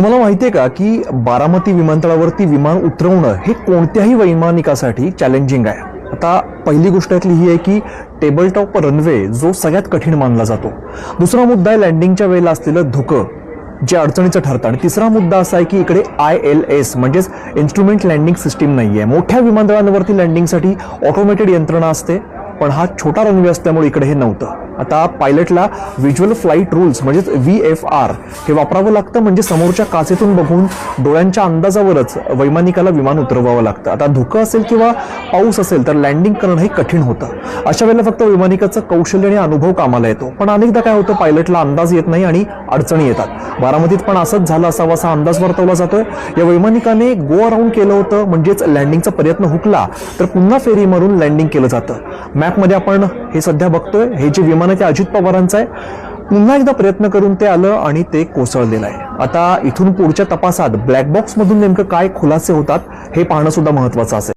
तुम्हाला माहिती आहे का की बारामती विमानतळावरती विमान उतरवणं हे कोणत्याही वैमानिकासाठी चॅलेंजिंग आहे. आता पहिली गोष्ट यातली ही आहे की टेबल टॉप रनवे जो सगळ्यात कठीण मानला जातो. दुसरा मुद्दा आहे लँडिंगच्या वेळेला असलेलं धुकं जे अडचणीचं ठरतं. आणि तिसरा मुद्दा असा आहे की इकडे ILS म्हणजेच इन्स्ट्रुमेंट लँडिंग सिस्टीम नाही आहे. मोठ्या विमानतळांवरती लँडिंगसाठी ऑटोमेटेड यंत्रणा असते, पण हा छोटा रनवे असल्यामुळे इकडे हे नव्हतं. आता पायलटला व्हिज्युअल फ्लाईट रूल्स म्हणजेच VFR हे वापरावं लागतं. म्हणजे समोरच्या काचेतून बघून डोळ्यांच्या अंदाजावरच वैमानिकाला विमान उतरवावं लागतं. आता धुकं असेल किंवा पाऊस असेल तर लँडिंग करणं हे कठीण होतं. अशा वेळेला फक्त वैमानिकाचं कौशल्य आणि अनुभव कामाला येतो. पण अनेकदा काय होतं, पायलटला अंदाज येत नाही आणि अडचणी येतात. बारामतीत पण असंच झालं असावा असा अंदाज वर्तवला जातोय. या वैमानिकाने गो अराउंड केलं होतं, म्हणजेच लँडिंगचा प्रयत्न हुकला तर पुन्हा फेरी मारून लँडिंग केलं जातं. मॅपमध्ये आपण हे सध्या बघतोय, हे जे विमान आहे ते अजित पवारांचं आहे. पुन्हा एकदा प्रयत्न करून ते आलं आणि ते कोसळलेलं आहे. आता इथून पुढच्या तपासात ब्लॅक बॉक्स मधून नेमकं काय खुलासे होतात हे पाहणं सुद्धा महत्वाचं असेल.